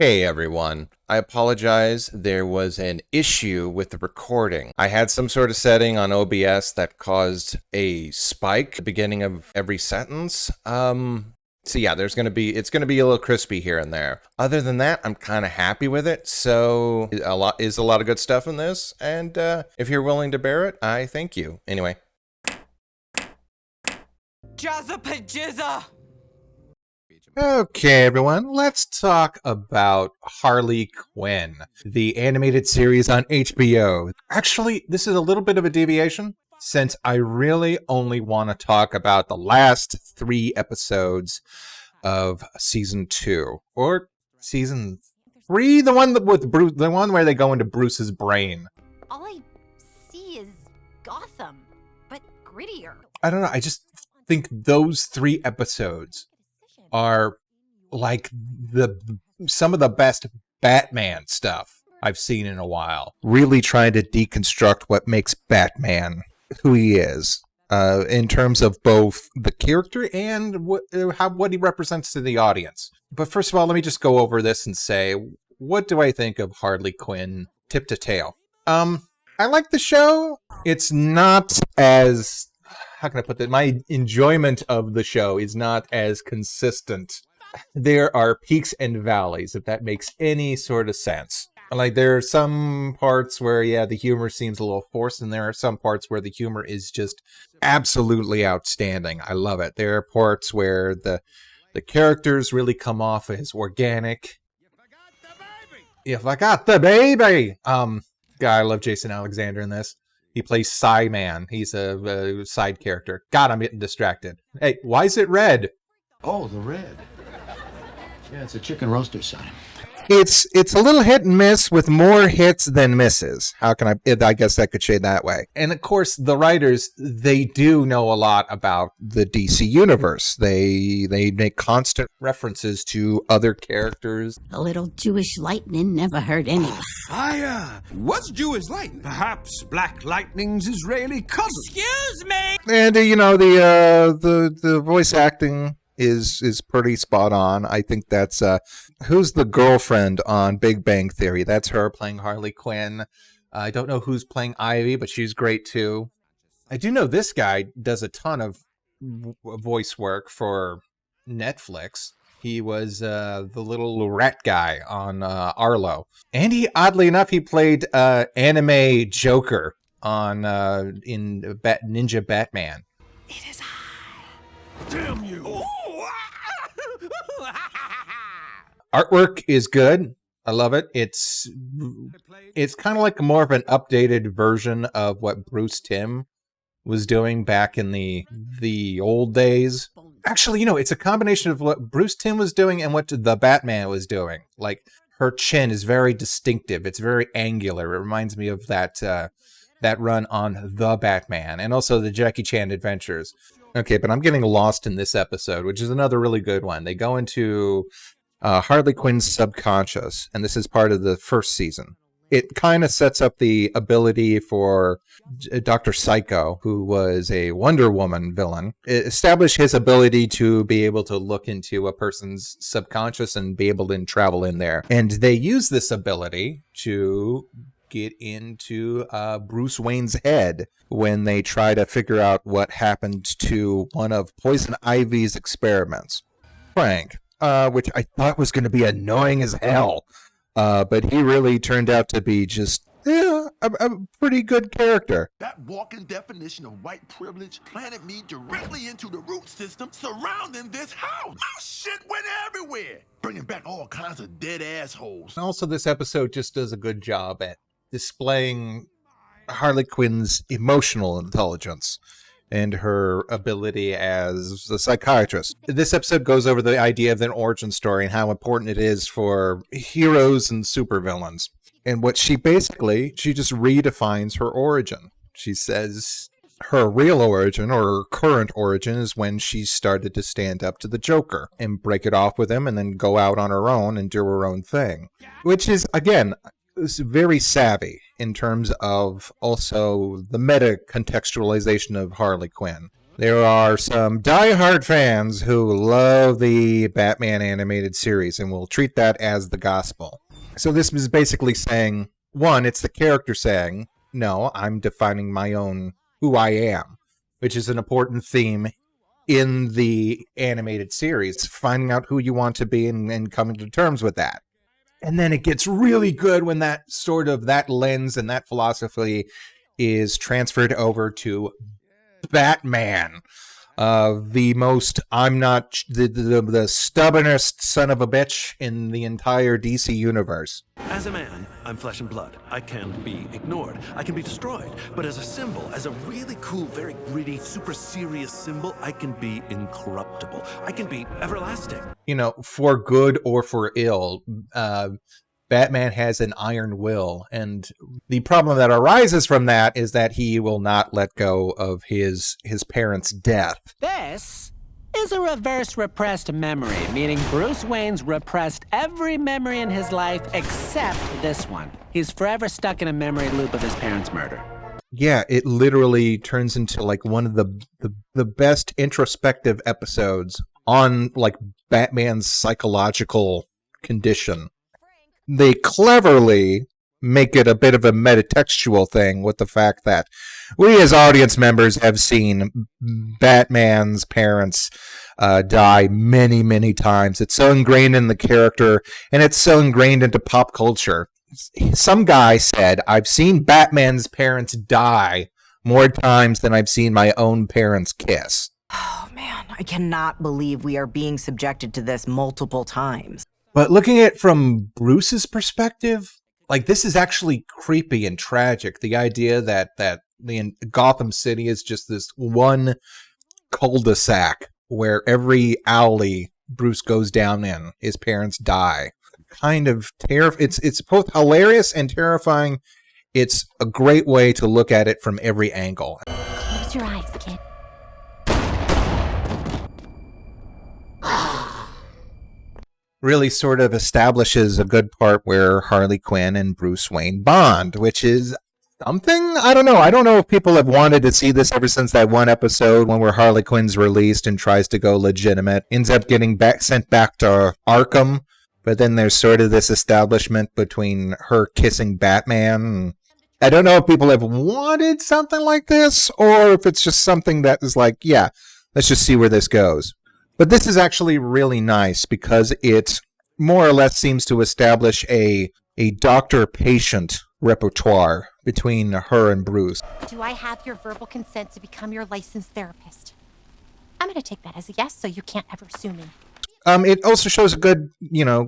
Hey everyone. I apologize. There was an issue with the recording. I had some sort of setting on OBS that caused a spike at the beginning of every sentence. So yeah, it's gonna be a little crispy here and there. Other than that, I'm kind of happy with it. So a lot of good stuff in this, and if you're willing to bear it, I thank you. Anyway. Jazza Pajizza! Okay, everyone, let's talk about Harley Quinn, the animated series on HBO. Actually, this is a little bit of a deviation, since I really only want to talk about the last 3 episodes of season 2, or season 3, the one with Bruce, the one where they go into Bruce's brain. All I see is Gotham, but grittier. I don't know, I just think those 3 episodes are like some of the best Batman stuff I've seen in a while. Really trying to deconstruct what makes Batman who he is, in terms of both the character and what he represents to the audience. But first of all, let me just go over this and say, what do I think of Harley Quinn tip to tail? I like the show. It's not as... how can I put that? My enjoyment of the show is not as consistent. There are peaks and valleys, if that makes any sort of sense. Like, there are some parts where, yeah, the humor seems a little forced, and there are some parts where the humor is just absolutely outstanding. I love it. There are parts where the characters really come off as organic. If I got the baby! God, I love Jason Alexander in this. He plays Psy-Man. He's a side character. God, I'm getting distracted. Hey, why is it red? Oh, the red. Yeah, it's a chicken roaster sign. It's a little hit and miss with more hits than misses. How can I guess that could shade that way. And of course, the writers, they do know a lot about the DC universe. They make constant references to other characters. A little Jewish lightning never hurt anyone. Fire! What's Jewish lightning? Perhaps Black Lightning's Israeli cousin. Excuse me! And the voice acting is pretty spot on. I think that's who's the girlfriend on Big Bang Theory? That's her playing Harley Quinn. I don't know who's playing Ivy, but she's great too. I do know this guy does a ton of voice work for Netflix. He was the little rat guy on Arlo, and oddly enough, he played anime Joker on Ninja Batman. It is Damn you! Artwork is good. I love it. It's kind of like more of an updated version of what Bruce Timm was doing back in the old days. Actually, it's a combination of what Bruce Timm was doing and what the Batman was doing. Like, her chin is very distinctive. It's very angular. It reminds me of that run on The Batman and also the Jackie Chan Adventures. Okay, but I'm getting lost in this episode, which is another really good one. They go into Harley Quinn's subconscious, and this is part of the first season. It kind of sets up the ability for Dr. Psycho, who was a Wonder Woman villain, establish his ability to be able to look into a person's subconscious and be able to travel in there. And they use this ability to get into Bruce Wayne's head when they try to figure out what happened to one of Poison Ivy's experiments. Frank, which I thought was going to be annoying as hell, but he really turned out to be just a pretty good character. That walking definition of white privilege planted me directly into the root system surrounding this house. My shit went everywhere, bringing back all kinds of dead assholes. Also, this episode just does a good job at displaying Harley Quinn's emotional intelligence and her ability as a psychiatrist. This episode goes over the idea of an origin story and how important it is for heroes and supervillains. And what she just redefines her origin. She says her real origin, or her current origin, is when she started to stand up to the Joker and break it off with him and then go out on her own and do her own thing. Which is, again, very savvy in terms of also the meta contextualization of Harley Quinn. There are some diehard fans who love the Batman animated series and will treat that as the gospel. So this is basically saying, one, it's the character saying, no, I'm defining my own who I am, which is an important theme in the animated series, finding out who you want to be and coming to terms with that. And then it gets really good when that lens and that philosophy is transferred over to Batman. The stubbornest son of a bitch in the entire DC universe. As a man, I'm flesh and blood. I can be ignored. I can be destroyed. But as a symbol, as a really cool, very gritty, super serious symbol, I can be incorruptible. I can be everlasting. You know, for good or for ill, Batman has an iron will, and the problem that arises from that is that he will not let go of his parents' death. This is a reverse repressed memory, meaning Bruce Wayne's repressed every memory in his life except this one. He's forever stuck in a memory loop of his parents' murder. Yeah, it literally turns into like one of the best introspective episodes on like Batman's psychological condition. They cleverly make it a bit of a metatextual thing with the fact that we as audience members have seen Batman's parents die many, many times. It's so ingrained in the character, and it's so ingrained into pop culture. Some guy said, I've seen Batman's parents die more times than I've seen my own parents kiss. Oh man, I cannot believe we are being subjected to this multiple times. But looking at it from Bruce's perspective, like, this is actually creepy and tragic. The idea that the Gotham City is just this one cul-de-sac where every alley Bruce goes down in, his parents die. Kind of it's both hilarious and terrifying. It's a great way to look at it from every angle. Close your eyes, kid. Really sort of establishes a good part where Harley Quinn and Bruce Wayne bond, which is something. I don't know. I don't know if people have wanted to see this ever since that one episode when where Harley Quinn's released and tries to go legitimate, ends up getting sent back to Arkham, but then there's sort of this establishment between her kissing Batman. I don't know if people have wanted something like this or if it's just something that is like, yeah, let's just see where this goes. But this is actually really nice because it more or less seems to establish a doctor-patient repertoire between her and Bruce. Do I have your verbal consent to become your licensed therapist? I'm going to take that as a yes, so you can't ever sue me. It also shows a good,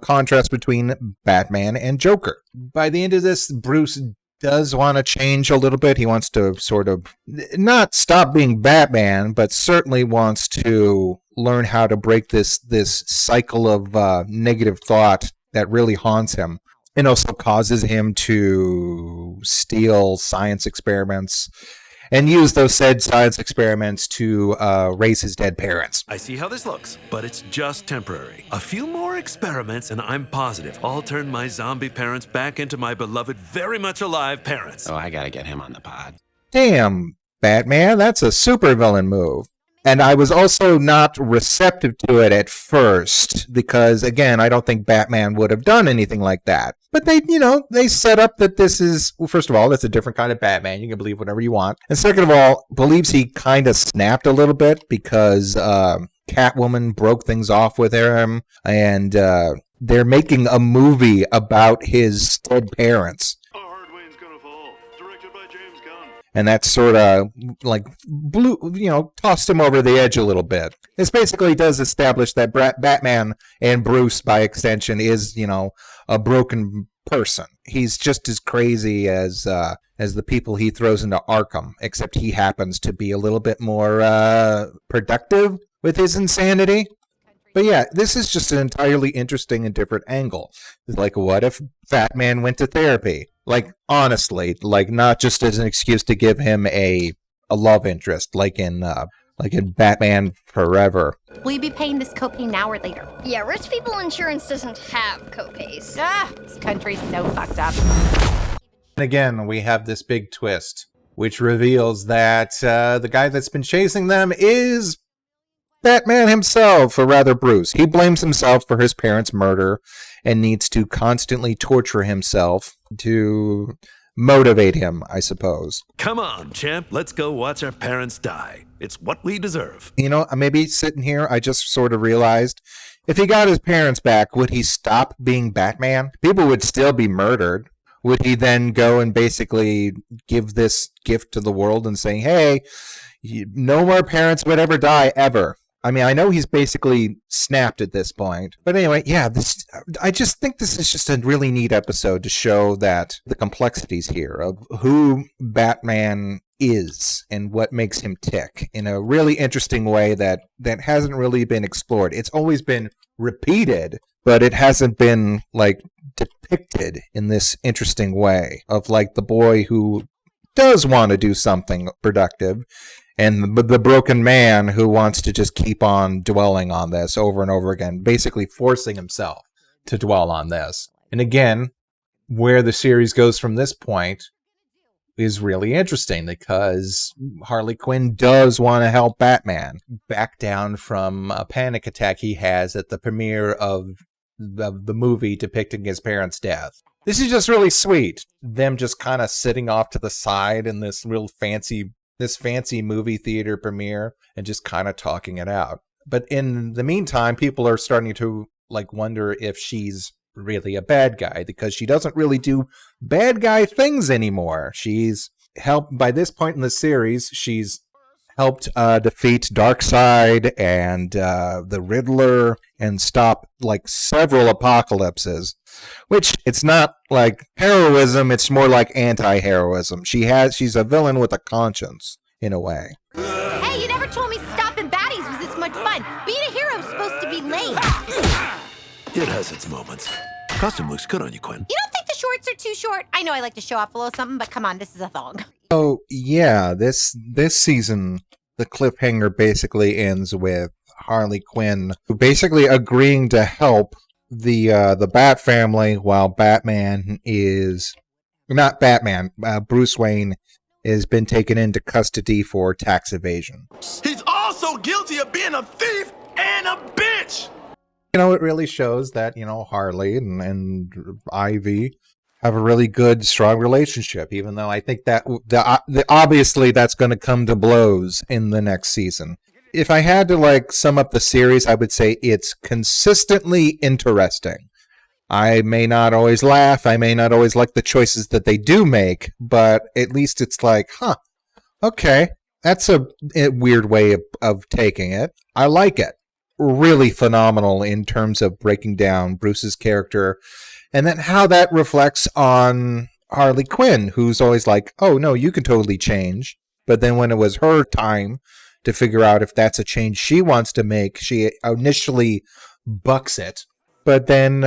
contrast between Batman and Joker. By the end of this, Bruce does want to change a little bit. He wants to sort of not stop being Batman, but certainly wants to learn how to break this cycle of negative thought that really haunts him and also causes him to steal science experiments and use those said science experiments to raise his dead parents. I see how this looks, but it's just temporary. A few more experiments, and I'm positive I'll turn my zombie parents back into my beloved, very much alive parents. Oh, I gotta get him on the pod. Damn, Batman, that's a supervillain move. And I was also not receptive to it at first because, again, I don't think Batman would have done anything like that. But they set up that this is, well, first of all, it's a different kind of Batman. You can believe whatever you want. And second of all, believes he kind of snapped a little bit because Catwoman broke things off with him. And they're making a movie about his dead parents. And that sort of like tossed him over the edge a little bit. This basically does establish that Batman and Bruce, by extension, is, a broken person. He's just as crazy as the people he throws into Arkham, except he happens to be a little bit more productive with his insanity. But yeah, this is just an entirely interesting and different angle. Like, what if Batman went to therapy? Like, honestly, like not just as an excuse to give him a love interest, like in Batman Forever. Will you be paying this copay now or later? Yeah, rich people insurance doesn't have copays. This country's so fucked up. And again, we have this big twist which reveals that the guy that's been chasing them is Batman himself, or rather Bruce. He blames himself for his parents' murder and needs to constantly torture himself to motivate him, I suppose. Come on, champ. Let's go watch our parents die. It's what we deserve. You know, maybe sitting here, I just sort of realized if he got his parents back, would he stop being Batman? People would still be murdered. Would he then go and basically give this gift to the world and say, hey, no more parents would ever die, ever? I mean, I know he's basically snapped at this point. But anyway, yeah, I just think this is just a really neat episode to show that the complexities here of who Batman is and what makes him tick in a really interesting way that hasn't really been explored. It's always been repeated, but it hasn't been, like, depicted in this interesting way of, like, the boy who does want to do something productive and the broken man who wants to just keep on dwelling on this over and over again, basically forcing himself to dwell on this. And again, where the series goes from this point is really interesting because Harley Quinn does want to help Batman back down from a panic attack he has at the premiere of the movie depicting his parents' death. This is just really sweet. Them just kind of sitting off to the side in this fancy movie theater premiere and just kind of talking it out. But in the meantime, people are starting to like wonder if she's really a bad guy because she doesn't really do bad guy things anymore. She's helped by this point in the series. She's helped defeat Darkseid and the Riddler and stop like several apocalypses, which it's not like heroism. It's more like anti-heroism. She's a villain with a conscience in a way. Hey, you never told me stopping baddies was this much fun. Being a hero's supposed to be lame. It has its moments. Costume looks good on you, Quinn. You don't think the shorts are too short? I know I like to show off a little something, but come on, this is a thong. Oh yeah, this season the cliffhanger basically ends with Harley Quinn basically agreeing to help the Bat family while Bruce Wayne has been taken into custody for tax evasion. He's also guilty of being a thief and a bitch! You know, it really shows that, you know, Harley and Ivy have a really good, strong relationship, even though I think that obviously that's going to come to blows in the next season. If I had to, like, sum up the series, I would say it's consistently interesting. I may not always laugh, I may not always like the choices that they do make, but at least it's like, okay, that's a weird way of taking it. I like it. Really phenomenal in terms of breaking down Bruce's character and then how that reflects on Harley Quinn, who's always like, oh no, you can totally change. But then when it was her time to figure out if that's a change she wants to make, she initially bucks it. But then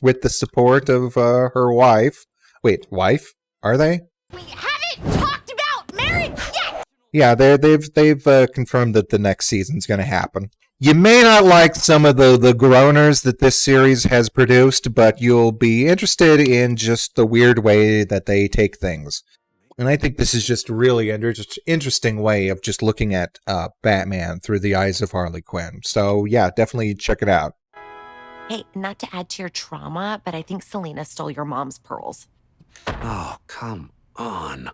with the support of her wife, wife? Are they? We haven't talked about marriage yet! Yeah, they've confirmed that the next season's going to happen. You may not like some of the groaners that this series has produced, but you'll be interested in just the weird way that they take things. And I think this is just really an interesting way of just looking at Batman through the eyes of Harley Quinn. So yeah, definitely check it out. Hey, not to add to your trauma, but I think Selena stole your mom's pearls. Oh, come on.